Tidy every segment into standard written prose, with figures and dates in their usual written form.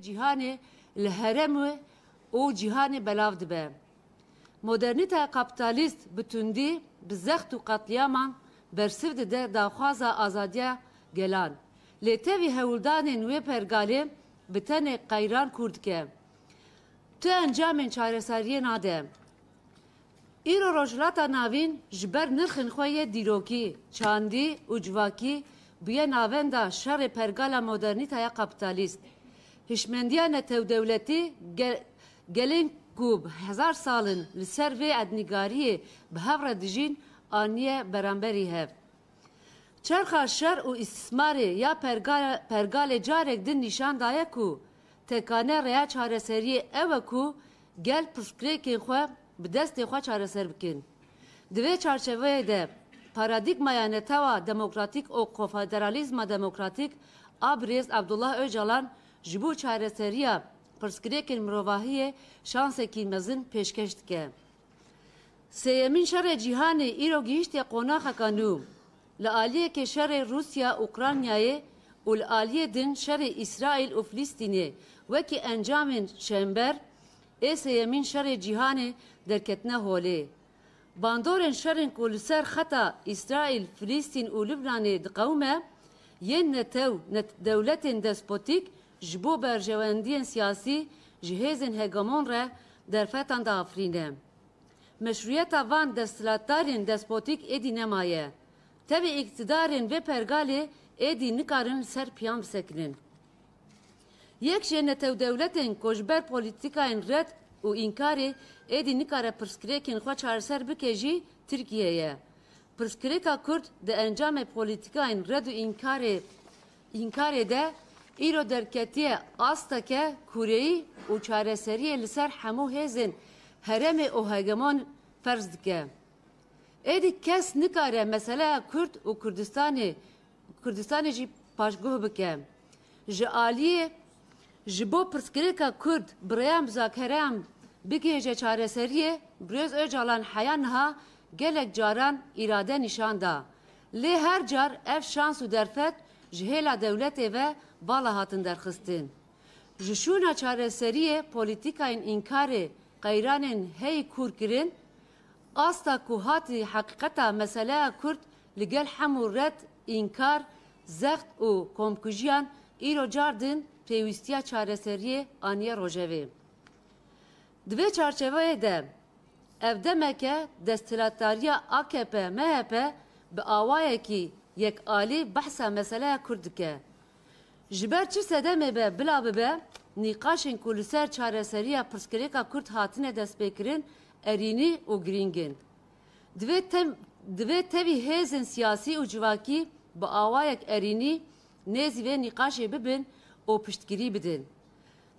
cihanê li herem û cihanê belav dibe. Modernîteya kapitalîst bi tundî, bi zext û qetliyaman bersiv dide daxwaza azadiya gelan. Lê tevî hewldanên wê pergalê bi tenê qeyran kûr dike. Tu encamên çareseriyê nade. Îro rojhilata navîn ji ber nirxên xwe yê dîrokî, çandî û civakî bûye navenda şerê pergala modernîteya kapitalîst. Hişmendiya netewdewletî gelên ku hezar salin li ser vê ednîgariyê bi hev re dijîn aniye beramberî hev. Çerxa şer û îstismarê ya pergalê carek din nîşan daye ku tekane reya çareseriyê ew e ku gel pirsgirêkên xwe bi destê xwe çareser bikin. Di vê çarçeveyê de paradigmaya netewa demokratîk û konfederalîzma demokratîk a Birêz Abdullah Öcalan ji bo çareseriya pirsgirêkên mirovahiyê şansekî mezin pêşkeş dike. Sêyemîn şerê cîhanê îro gihîştiye qonaxeka nû. Li aliyekê şerê Rusya û Ukraynayê û li aliyê din şerê İsraîl û Filîstînê wekî encamên şember ê sêyemîn şerê cîhanê derketine holê. Bandorên şerên ku li ser xeta İsraîl, Filîstîn û Lübnanê diqewime yên netew dewletên despotîk ji bo berjewendiyên siyasî ji hêzên hegemon re derfetan da afrîne. Meşruiyeta van desthilatdarên despotîk êdî nemaye. Tevî iktidarên vê pergalê êdî nikarin ser piyan bisekinin. Yek jê netewdewletên ku ji ber polîtîkayên red û înkarê êdî nikare pirsgirêkên xwe çareser bike jî Tirkiye ye. Pirsgirêka Kurd di encamê polîtîkayên red û înkarê de îro derketiye asteke kureyî û çareseriyê li ser hemû hêzên heremê û hegemon ferz dike. Êdî kes nikare meseleya Kurd û Kurdistanê jî paşguh bike. Ji aliyê ji bo pirsgirêka Kurd birêya müzakereyan bigihêje çareseriyê Birêz Öcalan heya niha gelek caran îrade nîşan da. Lê her car ev şans û derfet ji hêla dewletê ve vala hatin derxistin. Ji şûna çareseriyê polîtîkayên înkarê qeyranên hey kûr kirin, asta ku hatî heqîqeta meseleya Kurd li gel hemû red, înkar, zext û komkujiyan îro car din pêwîstiya çareseriyê aniye rojevê. Di vê çarçeveyê de ev demeke desthilatdariya AKP, MHP bi awayekî yekalî behsa meseleya Kurd dike. Ji ber çi sedemê be bila bibe nîqaşên ku li ser çareseriya pirsgirêka Kurd hatine destpêkirin erînî û girîngin. Divê tevî hêzên siyasî û civakî bi awayek erînî nêzî vê nîqaşê bibin û piştgirî bidin.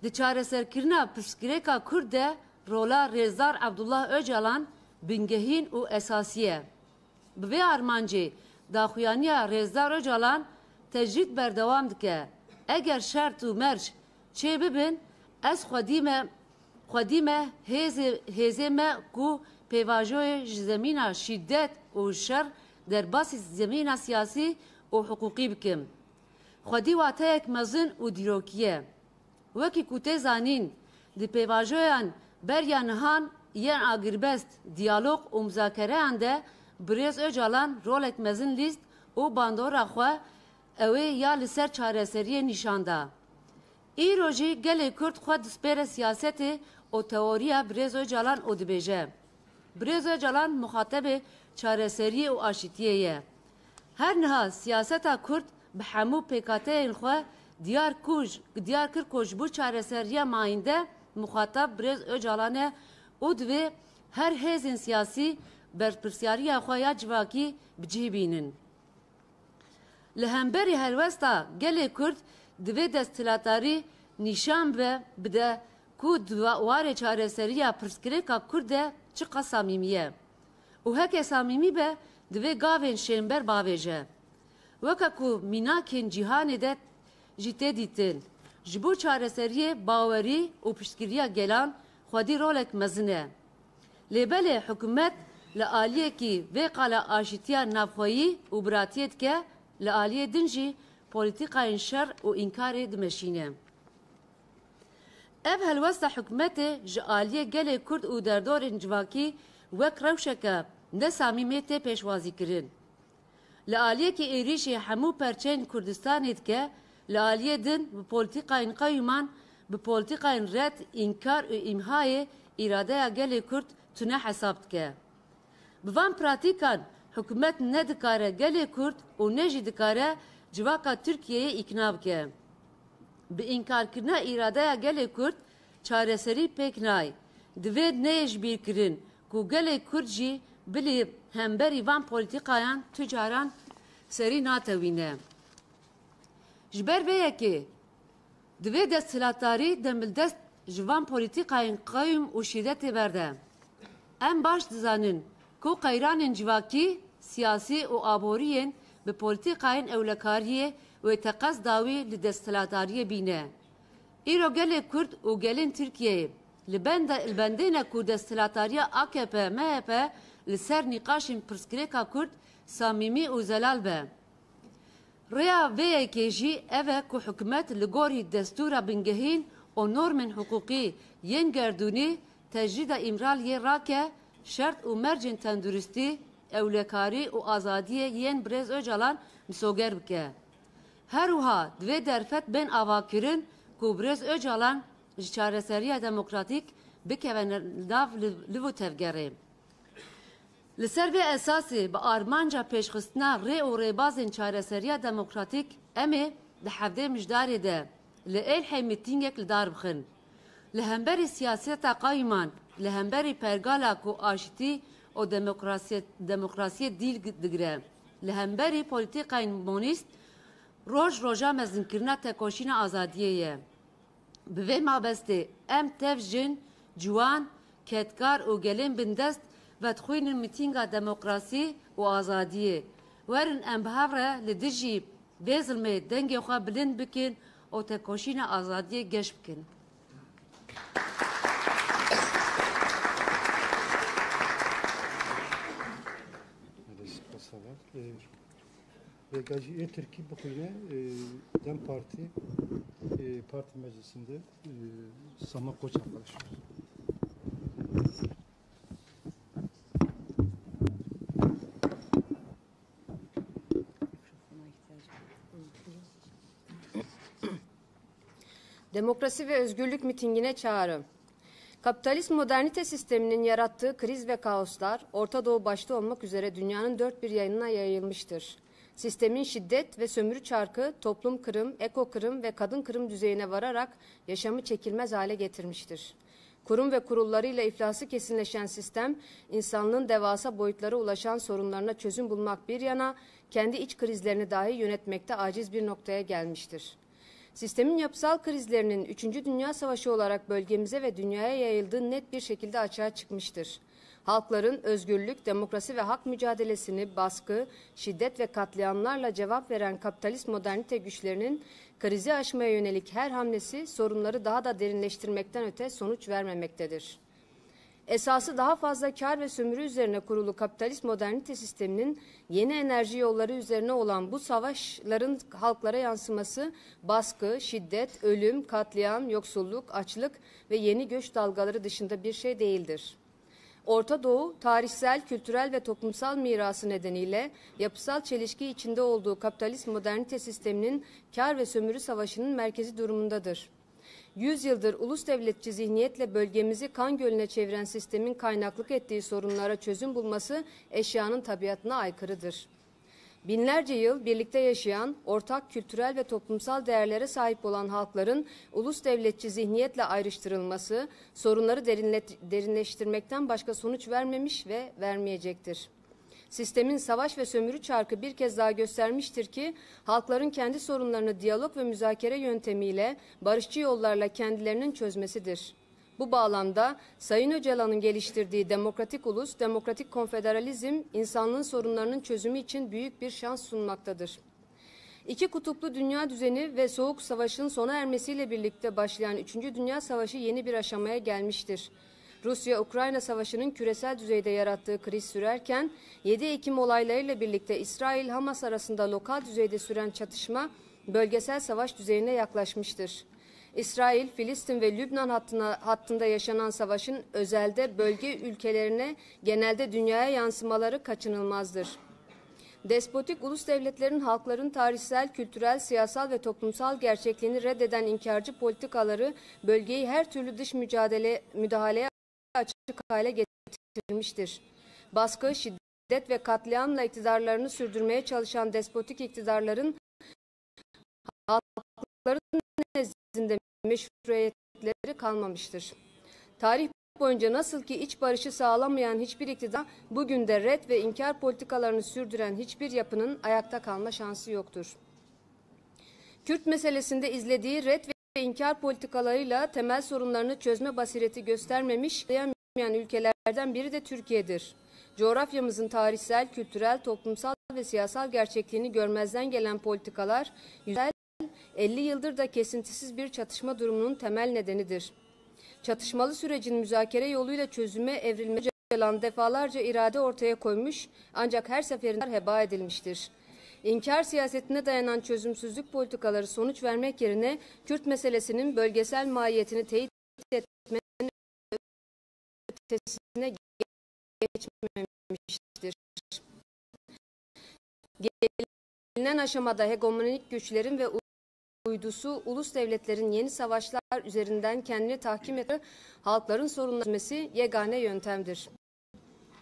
Di çareserkirina pirsgirêka Kurd de rola Rêzdar Abdullah Öcalan bingehîn û esasî ye. Bi vê armancê daxuyaniya Rêzdar Öcalan tecrîd berdewam dike. Eger şert û merc çê bibin, ez xwedîme hêzê me ku pêvajoyê ji zemîna şîddet û şer derbasî zemîna siyasî û hukûqî bikim. Xwedî wateyek mezin û dîrokî ye. Wekî ku tê zanîn, di pêvajoyan berya nihan yên agirbest, diyalog û müzakereyan de Birêz Öcalan rolek mezin lîst û bandora xwe ew ê ya li ser çareseriyê nîşan da. Îro jî gelê Kurd xwe dispêre siyasetê û teoriya Birêz Öcalan û dibêje. Birêz Öcalan muxatebê çareseriyê û aşîtiyê ye. Her niha siyaseta Kurd bi hemû pêkateyên xwe diyar kir ku ji bo çareseriya mayînde muxatab Birêz Öcalan e û divê her hêzên siyasî berpirsiyariya xwe ya civakî bicihibînin. Li hemberî helwesta gelê Kurd divê desthilatdarî nîşan bide ku warê çareseriya pirsgirêka Kurd de çi qas samîmî ye. û heke samîmî be divê gavên şênber bavêje. Weke ku mînakên cîhanê de jî tê dîtin. Ji bo çareseriyê bawerî û piştgiriya gelan xwedî rolek mezin e. Lê belê hikûmet li aliyekî vê qala aşîtiya navxweyî û biratiyê dike, li aliyê din jî polîtîkayên şer û înkarê dimeşîne. Ev helwesta hükümeti ji aliye gelê Kurd û derdorên civakî wek rewşeke nesamîmê tê pêşwazîkirin. Li aliyekî êrişî hemû perçeyên Kurdistanê dike, li aliyê din bi polîtîkayên qeyûman, bi polîtîkayên red, înkar û îmhayê îradeya gelê Kurd tune hesab dike. Bi van pratîkan hikûmet ne dikare gelê Kurd û ne jî dikare civaka Tirkiyeyê îkna bike. Bi înkarkirina îradeya gelê Kurd çareserî pêk nayê. Divê neyê ji bîrkirin ku gelê Kurd jî bilî hemberî van polîtîkayan tu caran serî natewîne. Ji ber vê yekê divê desthilatdarî demildest ji van polîtîkayên qewm û şîddetê berde. Em baş dizanin ku qeyranên civakî, siyasî û aboriyên bi polîtîkayên ewlekariyê wê teqez dawî li desthilatdariyê bîne. Îro gelê Kurd û gelên Tirkiyeyê li bendêne ku desthilatdariya AKP, MHP li ser nîqaşên pirsgirêka Kurd samîmî û zelal be. Rêya vê yekê jî ev e ku hikûmet li gorî destûra bingehîn û normên hukûkî yên gerdûnî tecrîda îmraliyê rake şert û mercên tenduristî, ewlekarî û azadiyê yên Birêz Öcalan misoger bike. Her wiha divê derfet bên avakirin ku Birêz Öcalan ji çareseriya demokratîk bikeve nav li vî tevgerê. Li ser vê esasê bi armanca pêşxistina rê û rêbazên çareseriya demokratîk em ê di hevdê mijdarê de li êlhê mîtîngek li dar bixin. Li hemberî siyaseta qeyûman, li hemberî pergala ku aşîtî û demokrasiyê dîl digire, li hemberî polîtîkayên monîst roj roja mezinkirina tekoşîna azadiyê ye. Bi vê mabestê em tev jin, ciwan, ketkar û gelên bindest vedixwînin mîtînga demokrasî û azadiyê. Werin em bi hev re li dijî vê zilmê dengê xwe bilind bikin û tekoşîna azadiyê geş bikin. Gaziye Türkiye bu konuda DEM Parti parti meclisinde Samak Koç arkadaşlar. Demokrasi ve özgürlük mitingine çağrı. Kapitalist modernite sisteminin yarattığı kriz ve kaoslar Orta Doğu başta olmak üzere dünyanın dört bir yanına yayılmıştır. Sistemin şiddet ve sömürü çarkı toplum kırım, eko kırım ve kadın kırım düzeyine vararak yaşamı çekilmez hale getirmiştir. Kurum ve kurullarıyla iflası kesinleşen sistem, insanlığın devasa boyutlara ulaşan sorunlarına çözüm bulmak bir yana, kendi iç krizlerini dahi yönetmekte aciz bir noktaya gelmiştir. Sistemin yapısal krizlerinin 3. Dünya Savaşı olarak bölgemize ve dünyaya yayıldığı net bir şekilde açığa çıkmıştır. Halkların özgürlük, demokrasi ve hak mücadelesini baskı, şiddet ve katliamlarla cevap veren kapitalist modernite güçlerinin krizi aşmaya yönelik her hamlesi sorunları daha da derinleştirmekten öte sonuç vermemektedir. Esası daha fazla kar ve sömürü üzerine kurulu kapitalist modernite sisteminin yeni enerji yolları üzerine olan bu savaşların halklara yansıması baskı, şiddet, ölüm, katliam, yoksulluk, açlık ve yeni göç dalgaları dışında bir şey değildir. Orta Doğu, tarihsel, kültürel ve toplumsal mirası nedeniyle yapısal çelişki içinde olduğu kapitalist modernite sisteminin kar ve sömürü savaşının merkezi durumundadır. 100 yıldır ulus devletçi zihniyetle bölgemizi kan gölüne çeviren sistemin kaynaklık ettiği sorunlara çözüm bulması eşyanın tabiatına aykırıdır. Binlerce yıl birlikte yaşayan, ortak kültürel ve toplumsal değerlere sahip olan halkların ulus devletçi zihniyetle ayrıştırılması, sorunları derinleştirmekten başka sonuç vermemiş ve vermeyecektir. Sistemin savaş ve sömürü çarkı bir kez daha göstermiştir ki, halkların kendi sorunlarını diyalog ve müzakere yöntemiyle, barışçı yollarla kendilerinin çözmesidir. Bu bağlamda Sayın Öcalan'ın geliştirdiği demokratik ulus, demokratik konfederalizm, insanlığın sorunlarının çözümü için büyük bir şans sunmaktadır. İki kutuplu dünya düzeni ve Soğuk Savaş'ın sona ermesiyle birlikte başlayan 3. Dünya Savaşı yeni bir aşamaya gelmiştir. Rusya-Ukrayna Savaşı'nın küresel düzeyde yarattığı kriz sürerken, 7 Ekim olaylarıyla birlikte İsrail-Hamas arasında lokal düzeyde süren çatışma, bölgesel savaş düzeyine yaklaşmıştır. İsrail, Filistin ve Lübnan hattında yaşanan savaşın özelde bölge ülkelerine, genelde dünyaya yansımaları kaçınılmazdır. Despotik ulus devletlerin halkların tarihsel, kültürel, siyasal ve toplumsal gerçekliğini reddeden inkarcı politikaları bölgeyi her türlü dış müdahaleye açık hale getirmiştir. Baskı, şiddet ve katliamla iktidarlarını sürdürmeye çalışan despotik iktidarların halkların nezdinde meşruiyetleri kalmamıştır. Tarih boyunca nasıl ki iç barışı sağlamayan hiçbir iktidar, bugün de red ve inkar politikalarını sürdüren hiçbir yapının ayakta kalma şansı yoktur. Kürt meselesinde izlediği red ve inkar politikalarıyla temel sorunlarını çözme basireti göstermemiş, ülkelerden biri de Türkiye'dir. Coğrafyamızın tarihsel, kültürel, toplumsal ve siyasal gerçekliğini görmezden gelen politikalar, 50 yıldır da kesintisiz bir çatışma durumunun temel nedenidir. Çatışmalı sürecin müzakere yoluyla çözüme evrilmesi defalarca irade ortaya koymuş, ancak her seferinde heba edilmiştir. İnkar siyasetine dayanan çözümsüzlük politikaları sonuç vermek yerine Kürt meselesinin bölgesel mahiyetini teyit etmenin ötesine geçmemiştir. Gelinen aşamada hegemonik güçlerin ve uydusu ulus devletlerin yeni savaşlar üzerinden kendini tahkim ederek halkların sorunları yegane yöntemdir.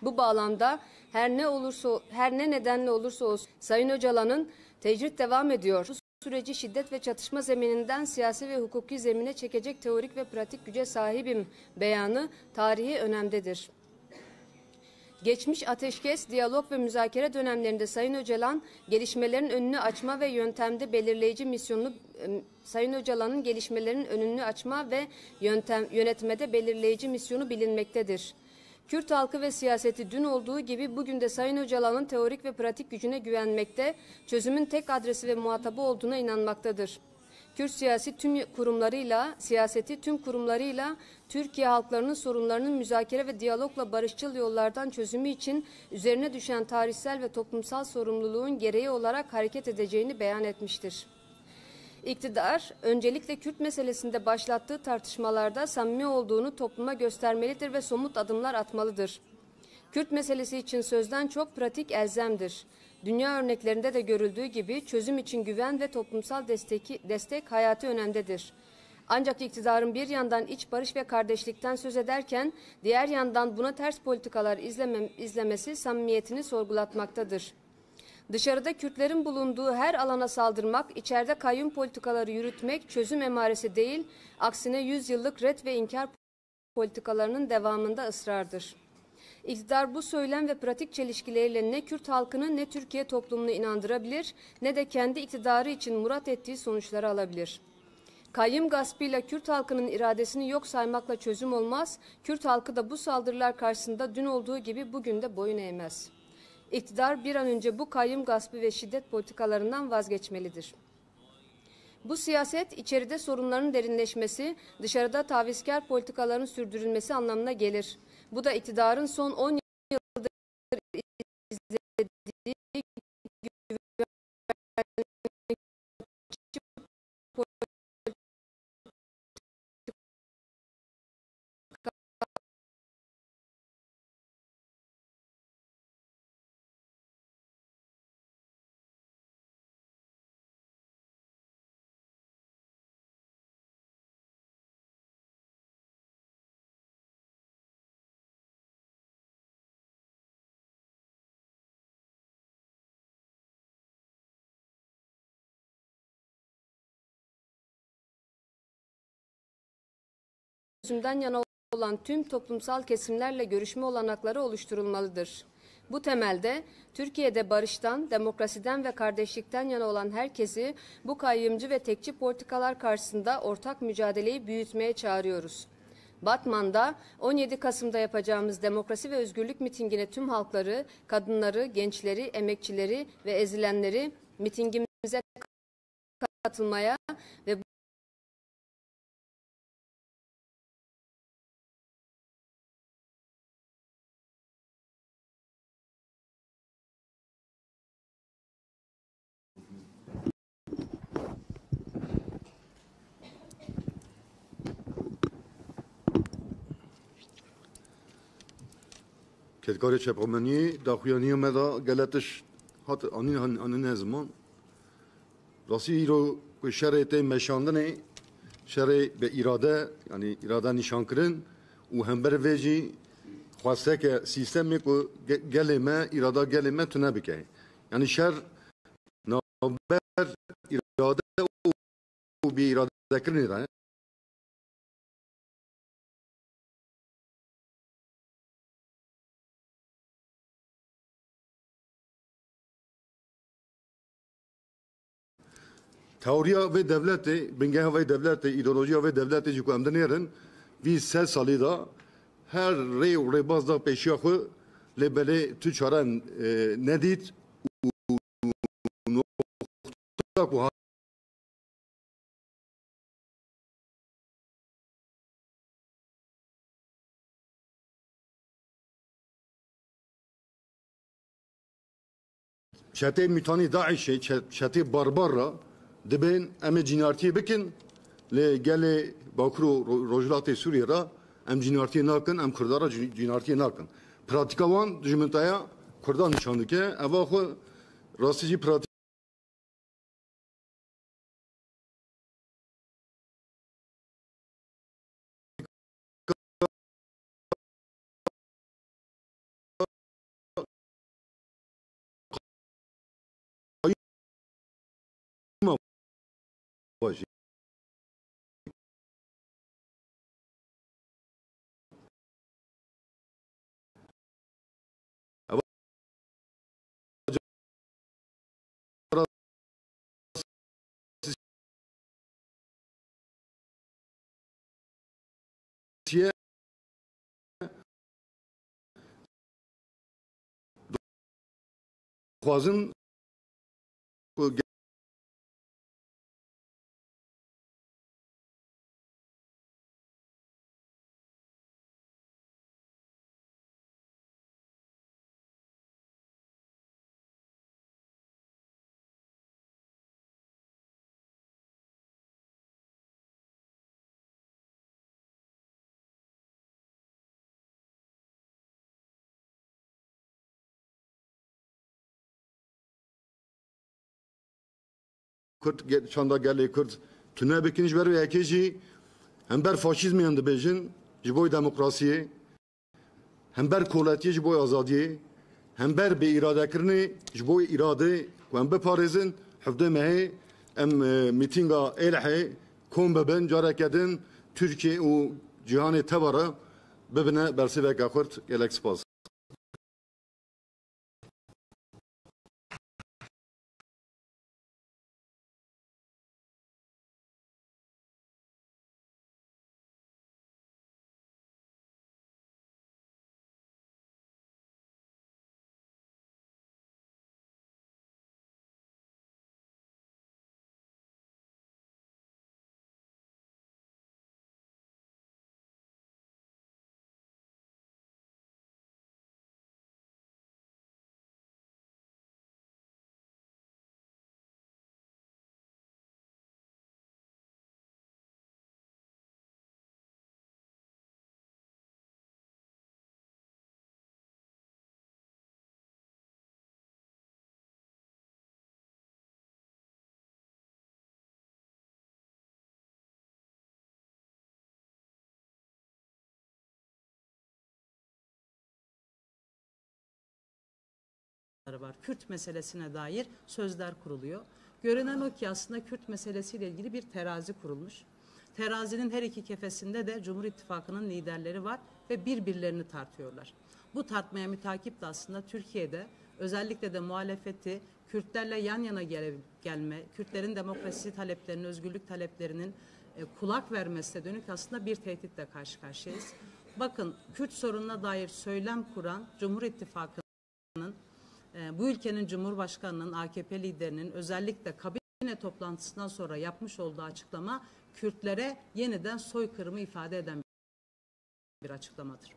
Bu bağlamda her ne nedenle olursa olsun Sayın Öcalan'ın tecrit devam ediyor. Bu süreci şiddet ve çatışma zemininden siyasi ve hukuki zemine çekecek teorik ve pratik güce sahibim beyanı tarihi önemdedir. Geçmiş ateşkes, diyalog ve müzakere dönemlerinde Sayın Öcalan gelişmelerin önünü açma ve yöntemde belirleyici misyonunu yönetmede belirleyici misyonu bilinmektedir. Kürt halkı ve siyaseti dün olduğu gibi bugün de Sayın Öcalan'ın teorik ve pratik gücüne güvenmekte, çözümün tek adresi ve muhatabı olduğuna inanmaktadır. Kürt siyaseti tüm kurumlarıyla Türkiye halklarının sorunlarının müzakere ve diyalogla barışçıl yollardan çözümü için üzerine düşen tarihsel ve toplumsal sorumluluğun gereği olarak hareket edeceğini beyan etmiştir. İktidar, öncelikle Kürt meselesinde başlattığı tartışmalarda samimi olduğunu topluma göstermelidir ve somut adımlar atmalıdır. Kürt meselesi için sözden çok pratik elzemdir. Dünya örneklerinde de görüldüğü gibi çözüm için güven ve toplumsal destek hayati önemdedir. Ancak iktidarın bir yandan iç barış ve kardeşlikten söz ederken diğer yandan buna ters politikalar izlemesi samimiyetini sorgulatmaktadır. Dışarıda Kürtlerin bulunduğu her alana saldırmak, içeride kayyum politikaları yürütmek çözüm emaresi değil, aksine 100 yıllık red ve inkar politikalarının devamında ısrardır. İktidar bu söylem ve pratik çelişkileriyle ne Kürt halkını ne Türkiye toplumunu inandırabilir, ne de kendi iktidarı için murat ettiği sonuçları alabilir. Kayyum gaspıyla Kürt halkının iradesini yok saymakla çözüm olmaz, Kürt halkı da bu saldırılar karşısında dün olduğu gibi bugün de boyun eğmez. İktidar bir an önce bu kayyum gaspı ve şiddet politikalarından vazgeçmelidir. Bu siyaset içeride sorunların derinleşmesi, dışarıda tavizkar politikaların sürdürülmesi anlamına gelir. Bu da iktidarın son 10 yıldır izlediği çözümden yana olan tüm toplumsal kesimlerle görüşme olanakları oluşturulmalıdır. Bu temelde Türkiye'de barıştan, demokrasiden ve kardeşlikten yana olan herkesi bu kayyımcı ve tekçi politikalar karşısında ortak mücadeleyi büyütmeye çağırıyoruz. Batman'da 17 Kasım'da yapacağımız demokrasi ve özgürlük mitingine tüm halkları, kadınları, gençleri, emekçileri ve ezilenleri mitingimize katılmaya ve Tedkari çepameniye daxuyaniye meda geletiş hat anin ne zaman rasi iro ku şerete meşandane şere be irade yani irade nişan kırın u hember veji xwaste ke sistemi ku geleme irada geleme tune bike yani şer naber irade u bir irade kırın teoriya ve devleti, bingeh ve devleti, ideolojiya ve devleti ki emden yerin, vi 3 salı da her rebazda peşiya xwe lebele tu çaran nedit nokta ku çete mitani Daiş'e, çete barbara dibin em cinartiye bikin le gele bakro rojlatê Sûriye ra em cinartiye nakin em Kurdara cinartiye nakin. Pratika wan dijimintaya Kurdan nişan dike eva xwe rastî jî pratik başı. Xwazin Kürt çanda gelê Kürt tune bikin ji ber wê yekê jî hember faşîzmiyan dibêjin ji bo demokrasiyê hember koletiyê ji bo azadiyê hember bê îradekirinê ji bo îradê ku em biparêzin hevdê mehê em mîtînga Êlihê kom bibin careke din Tirkiye û cîhanê tevara bibine bersiveka Kürt gelek spas. Var. Kürt meselesine dair sözler kuruluyor. Görünen o ki aslında Kürt meselesiyle ilgili bir terazi kurulmuş. Terazinin her iki kefesinde de Cumhur İttifakı'nın liderleri var ve birbirlerini tartıyorlar. Bu tartmaya mütakip de aslında Türkiye'de özellikle de muhalefeti Kürtlerle yan yana gelme, Kürtlerin demokrasi taleplerinin, özgürlük taleplerinin kulak vermesine dönük aslında bir tehditle karşı karşıyayız. Bakın Kürt sorununa dair söylem kuran Cumhur İttifakı'nın bu ülkenin Cumhurbaşkanı'nın, AKP liderinin özellikle kabine toplantısından sonra yapmış olduğu açıklama Kürtlere yeniden soykırımı ifade eden bir açıklamadır.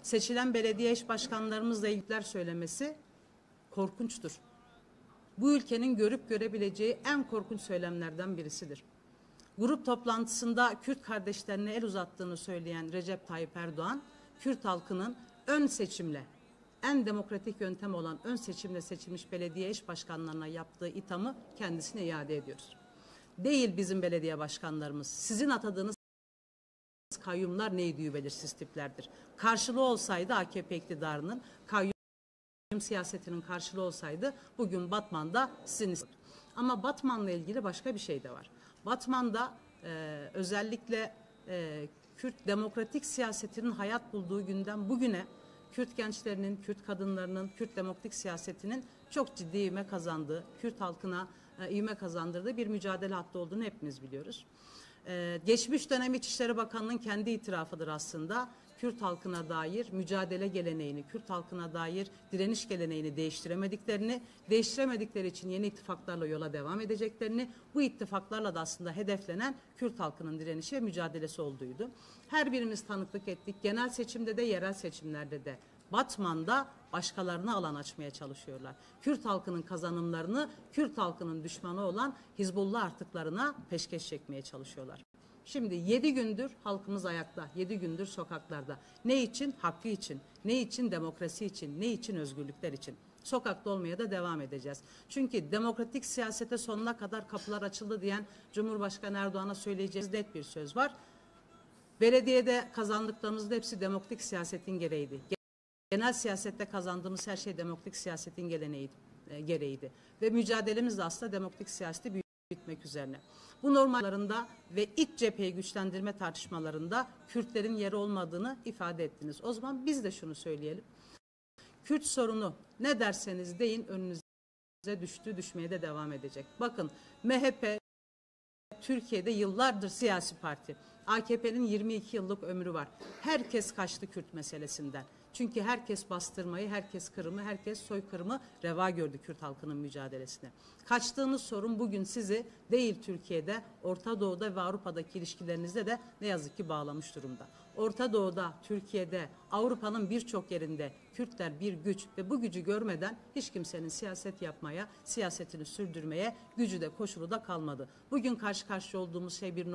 Seçilen belediye eş başkanlarımızla ilgiler söylemesi korkunçtur. Bu ülkenin görüp görebileceği en korkunç söylemlerden birisidir. Grup toplantısında Kürt kardeşlerine el uzattığını söyleyen Recep Tayyip Erdoğan, Kürt halkının ön seçimle en demokratik yöntem olan ön seçimle seçilmiş belediye eş başkanlarına yaptığı ithamı kendisine iade ediyoruz. Değil bizim belediye başkanlarımız, sizin atadığınız kayyumlar neydi belirsiz tiplerdir. Karşılığı olsaydı AKP iktidarının kayyum siyasetinin karşılığı olsaydı bugün Batman'da sizin. Ama Batman'la ilgili başka bir şey de var. Batman'da özellikle Kürt demokratik siyasetinin hayat bulduğu günden bugüne Kürt gençlerinin, Kürt kadınlarının, Kürt demokratik siyasetinin çok ciddi ivme kazandığı, Kürt halkına ivme kazandırdığı bir mücadele hattı olduğunu hepimiz biliyoruz. Geçmiş dönem İçişleri Bakanlığı'nın kendi itirafıdır aslında. Kürt halkına dair mücadele geleneğini, Kürt halkına dair direniş geleneğini değiştiremedikleri için yeni ittifaklarla yola devam edeceklerini, bu ittifaklarla da aslında hedeflenen Kürt halkının direnişi ve mücadelesi olduğuydu. Her birimiz tanıklık ettik. Genel seçimde de, yerel seçimlerde de. Batman'da başkalarına alan açmaya çalışıyorlar. Kürt halkının kazanımlarını, Kürt halkının düşmanı olan Hizbullah artıklarına peşkeş çekmeye çalışıyorlar. Şimdi 7 gündür halkımız ayakta, 7 gündür sokaklarda. Ne için? Hakkı için. Ne için? Demokrasi için. Ne için? Özgürlükler için. Sokakta olmaya da devam edeceğiz. Çünkü demokratik siyasete sonuna kadar kapılar açıldı diyen Cumhurbaşkanı Erdoğan'a söyleyeceğimiz net bir söz var. Belediyede kazandıklarımızın hepsi demokratik siyasetin gereğiydi. Genel siyasette kazandığımız her şey demokratik siyasetin gereğiydi. Ve mücadelemiz de aslında demokratik siyaseti büyütmek üzerine. Bu normallarında ve iç cepheyi güçlendirme tartışmalarında Kürtlerin yeri olmadığını ifade ettiniz. O zaman biz de şunu söyleyelim. Kürt sorunu ne derseniz deyin önünüze düştü, düşmeye de devam edecek. Bakın MHP Türkiye'de yıllardır siyasi parti. AKP'nin 22 yıllık ömrü var. Herkes kaçtı Kürt meselesinden. Çünkü herkes bastırmayı, herkes kırımı, herkes soykırımı reva gördü Kürt halkının mücadelesine. Kaçtığınız sorun bugün sizi değil Türkiye'de, Orta Doğu'da ve Avrupa'daki ilişkilerinizde de ne yazık ki bağlamış durumda. Orta Doğu'da, Türkiye'de, Avrupa'nın birçok yerinde Kürtler bir güç ve bu gücü görmeden hiç kimsenin siyaset yapmaya, siyasetini sürdürmeye gücü de koşulu da kalmadı. Bugün karşı karşıya olduğumuz şey bir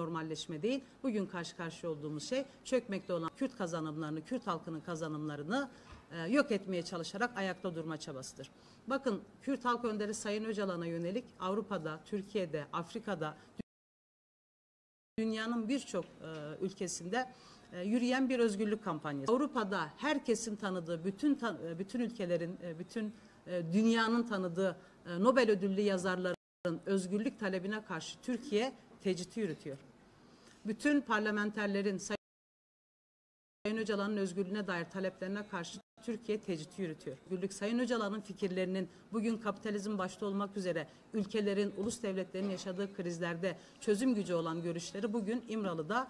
normalleşme değil. Bugün karşı karşıya olduğumuz şey çökmekte olan Kürt kazanımlarını, Kürt halkının kazanımlarını yok etmeye çalışarak ayakta durma çabasıdır. Bakın Kürt halk önderi Sayın Öcalan'a yönelik Avrupa'da, Türkiye'de, Afrika'da, dünyanın birçok ülkesinde yürüyen bir özgürlük kampanyası. Avrupa'da herkesin tanıdığı, bütün ülkelerin, bütün dünyanın tanıdığı Nobel ödüllü yazarların özgürlük talebine karşı Türkiye tecridi yürütüyor. Bütün parlamenterlerin Sayın Öcalan'ın özgürlüğüne dair taleplerine karşı Türkiye tecridi yürütüyor. Özgürlük Sayın Öcalan'ın fikirlerinin bugün kapitalizm başta olmak üzere ülkelerin, ulus devletlerin yaşadığı krizlerde çözüm gücü olan görüşleri bugün İmralı'da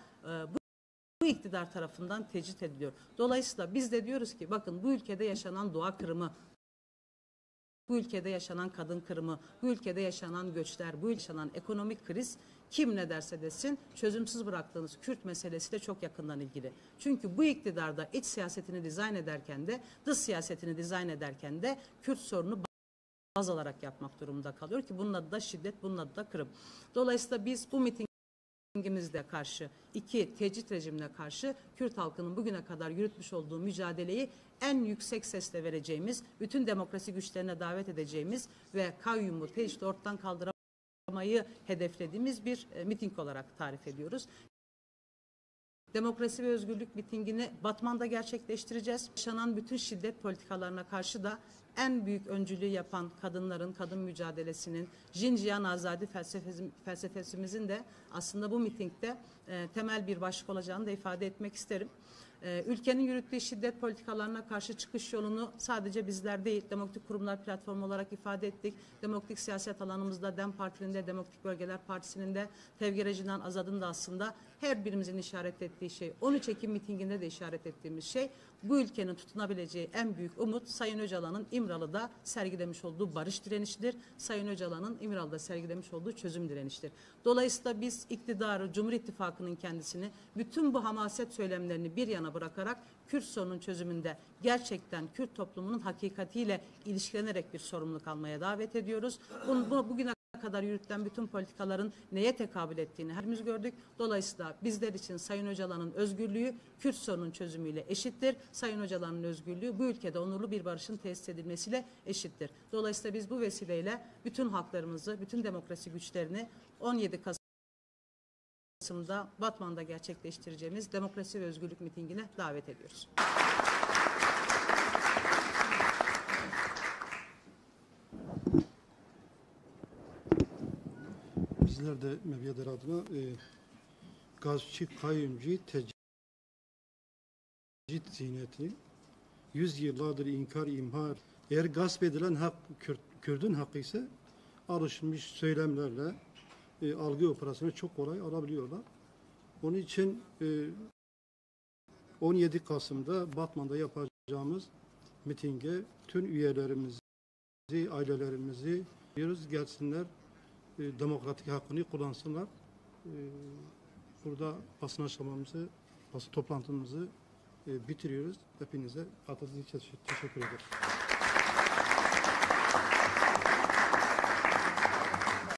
bu iktidar tarafından tecrit ediliyor. Dolayısıyla biz de diyoruz ki bakın bu ülkede yaşanan doğa kırımı, bu ülkede yaşanan kadın kırımı, bu ülkede yaşanan göçler, bu ülkede yaşanan ekonomik kriz kim ne derse desin çözümsüz bıraktığınız Kürt meselesiyle çok yakından ilgili. Çünkü bu iktidarda iç siyasetini dizayn ederken de dış siyasetini dizayn ederken de Kürt sorunu baz alarak yapmak durumunda kalıyor ki bunun adı da şiddet, bunun adı da kırım. Dolayısıyla biz bu mitingimizde karşı, tecrit rejimine karşı Kürt halkının bugüne kadar yürütmüş olduğu mücadeleyi en yüksek sesle vereceğimiz, bütün demokrasi güçlerine davet edeceğimiz ve kayyumu, tecridi ortadan kaldıramayı hedeflediğimiz bir miting olarak tarif ediyoruz. Demokrasi ve özgürlük mitingini Batman'da gerçekleştireceğiz. Yaşanan bütün şiddet politikalarına karşı da en büyük öncülüğü yapan kadınların, kadın mücadelesinin, Jinjiyan Azadi felsefesimizin de aslında bu mitingde temel bir başlık olacağını da ifade etmek isterim. Ülkenin yürüttüğü şiddet politikalarına karşı çıkış yolunu sadece bizler değil, Demokratik Kurumlar Platformu olarak ifade ettik. Demokratik siyaset alanımızda DEM Parti'nin de, Demokratik Bölgeler Partisi'nin de, Tevger Ecinan Azad'ın da aslında her birimizin işaret ettiği şey, 13 Ekim mitinginde de işaret ettiğimiz şey, bu ülkenin tutunabileceği en büyük umut Sayın Öcalan'ın İmralı'da sergilemiş olduğu barış direnişidir. Sayın Öcalan'ın İmralı'da sergilemiş olduğu çözüm direniştir. Dolayısıyla biz iktidarı, Cumhur İttifakı'nın kendisini bütün bu hamaset söylemlerini bir yana bırakarak Kürt sorunun çözümünde gerçekten Kürt toplumunun hakikatiyle ilişkilenerek bir sorumluluk almaya davet ediyoruz. Bugüne kadar yürütülen bütün politikaların neye tekabül ettiğini hepimiz gördük. Dolayısıyla bizler için Sayın Öcalan'ın özgürlüğü Kürt sorunun çözümüyle eşittir. Sayın Öcalan'ın özgürlüğü bu ülkede onurlu bir barışın tesis edilmesiyle eşittir. Dolayısıyla biz bu vesileyle bütün haklarımızı, bütün demokrasi güçlerini 17 Kasım'da Batman'da gerçekleştireceğimiz demokrasi ve özgürlük mitingine davet ediyoruz. Bizler de Mevyeler adına gazçı, kayyumcu, tecrit zihniyeti 100 yıllardır inkar, imhar. Eğer gasp edilen hak Kürt'ün hakkı ise alışılmış söylemlerle algı operasyonu çok kolay alabiliyorlar. Onun için 17 Kasım'da Batman'da yapacağımız mitinge tüm üyelerimizi, ailelerimizi diyoruz, gelsinler, demokratik hakkını kullansınlar. Burada basın açıklamamızı, basın toplantımızı bitiriyoruz. Hepinize katıldığınız için teşekkür ederim.